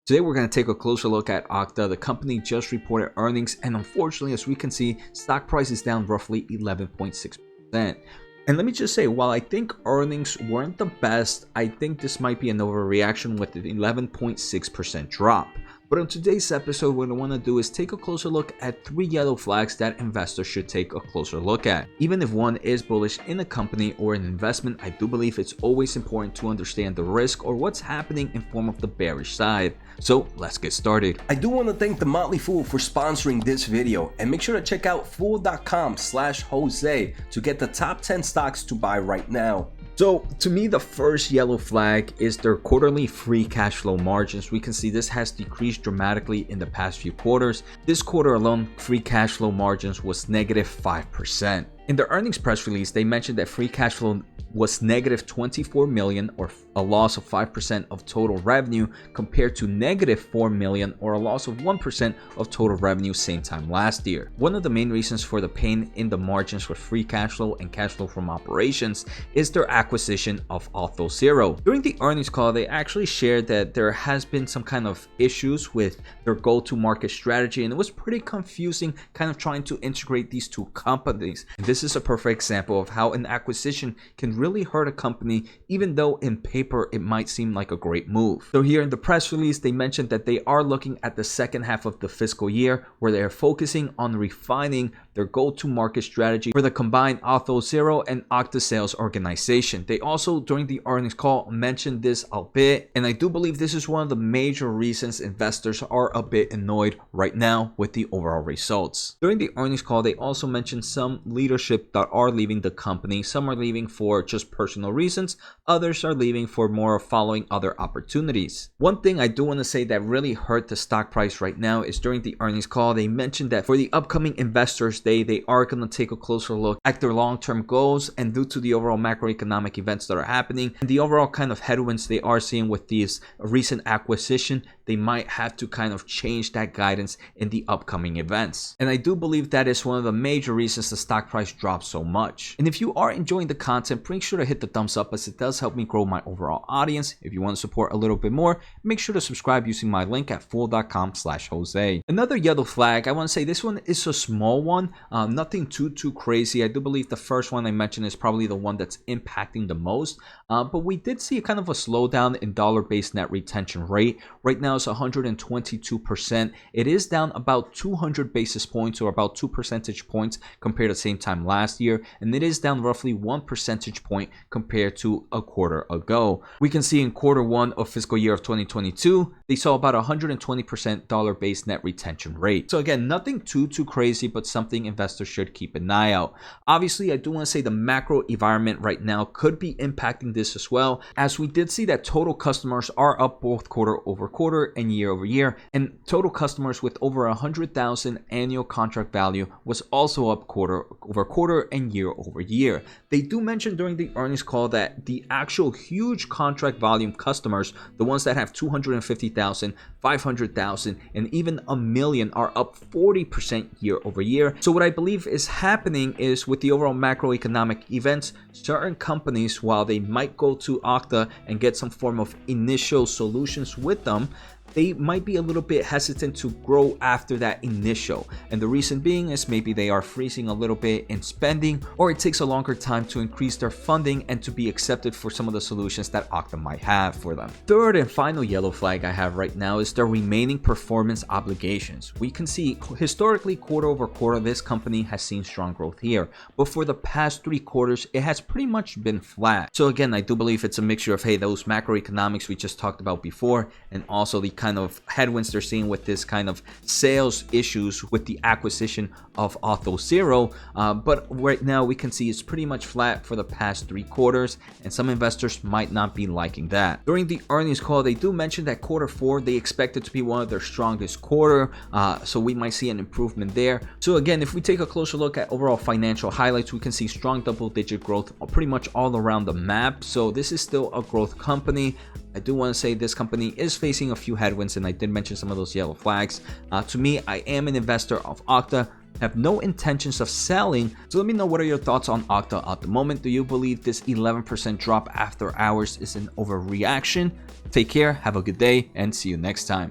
Today we're going to take a closer look at Octa. The company just reported earnings, and unfortunately, as we can see, stock price is down roughly 11.6%. And let me just say, while I think earnings weren't the best, I think this might be an overreaction with an 11.6% drop. But on today's episode, what I want to do is take a closer look at 3 yellow flags that investors should take a closer look at. Even if one is bullish in a company or an investment, I do believe it's always important to understand the risk or what's happening in form of the bearish side. So let's get started. I do want to thank The Motley Fool for sponsoring this video, and make sure to check out fool.com/Jose to get the top 10 stocks to buy right now. So to me, the first yellow flag is their quarterly free cash flow margins. We can see this has decreased dramatically in the past few quarters. This quarter alone, free cash flow margins was negative 5%. In the earnings press release, they mentioned that free cash flow was negative 24 million, or a loss of 5% of total revenue, compared to negative 4 million, or a loss of 1% of total revenue same time last year. One of the main reasons for the pain in the margins for free cash flow and cash flow from operations is their acquisition of Octa. During the earnings call, they actually shared that there has been some kind of issues with their go-to-market strategy, and it was pretty confusing kind of trying to integrate these two companies. And this is a perfect example of how an acquisition can really hurt a company, even though in paper it might seem like a great move. So here in the press release, they mentioned that they are looking at the second half of the fiscal year, where they are focusing on refining their go-to-market strategy for the combined Octa and Octa sales organization. They also, during the earnings call, mentioned this a bit, and I do believe this is one of the major reasons investors are a bit annoyed right now with the overall results. During the earnings call, they also mentioned some leadership that are leaving the company. Some are leaving for just personal reasons, others are leaving for more following other opportunities. One thing I do want to say that really hurt the stock price right now is during the earnings call, they mentioned that for the upcoming Investors Day, they are going to take a closer look at their long-term goals, and due to the overall macroeconomic events that are happening and the overall kind of headwinds they are seeing with these recent acquisition, they might have to kind of change that guidance in the upcoming events. And I do believe that is one of the major reasons the stock price dropped so much. And if you are enjoying the content, make sure to hit the thumbs up, as it does help me grow my overall audience. If you want to support a little bit more, make sure to subscribe using my link at fool.com/Jose. Another yellow flag, I want to say this one is a small one, nothing too crazy. I do believe the first one I mentioned is probably the one that's impacting the most, but we did see a kind of a slowdown in dollar-based net retention rate. Right now it's 122%. It is down about 200 basis points, or about 2 percentage points compared to the same time last year, and it is down roughly 1 percentage point compared to a quarter ago. We can see in quarter 1 of fiscal year of 2022, they saw about 120% dollar-based net retention rate. So again, nothing too crazy, but something investors should keep an eye out. Obviously, I do want to say the macro environment right now could be impacting this as well, as we did see that total customers are up both quarter over quarter and year over year, and total customers with over 100,000 annual contract value was also up quarter over quarter and year over year. They do mention during the earnings call that the actual huge contract volume customers, the ones that have 250,000, 500,000, and even a million, are up 40% year over year. So what I believe is happening is, with the overall macroeconomic events, certain companies, while they might go to Octa and get some form of initial solutions with them, they might be a little bit hesitant to grow after that initial. And the reason being is maybe they are freezing a little bit in spending, or it takes a longer time to increase their funding and to be accepted for some of the solutions that Octa might have for them. Third and final yellow flag I have right now is their remaining performance obligations. We can see historically, quarter over quarter, this company has seen strong growth here, but for the past 3 quarters, it has pretty much been flat. So again, I do believe it's a mixture of, hey, those macroeconomics we just talked about before, and also the kind of headwinds they're seeing with this kind of sales issues with the acquisition of Octa. But right now we can see it's pretty much flat for the past 3 quarters, and some investors might not be liking that. During the earnings call, they do mention that quarter 4 they expect it to be one of their strongest quarter, so we might see an improvement there. So again, if we take a closer look at overall financial highlights, we can see strong double-digit growth pretty much all around the map. So this is still a growth company. I do want to say this company is facing a few headwinds, and I did mention some of those yellow flags. To me, I am an investor of Octa, have no intentions of selling. So let me know, what are your thoughts on Octa at the moment? Do you believe this 11% drop after hours is an overreaction? Take care, have a good day, and see you next time.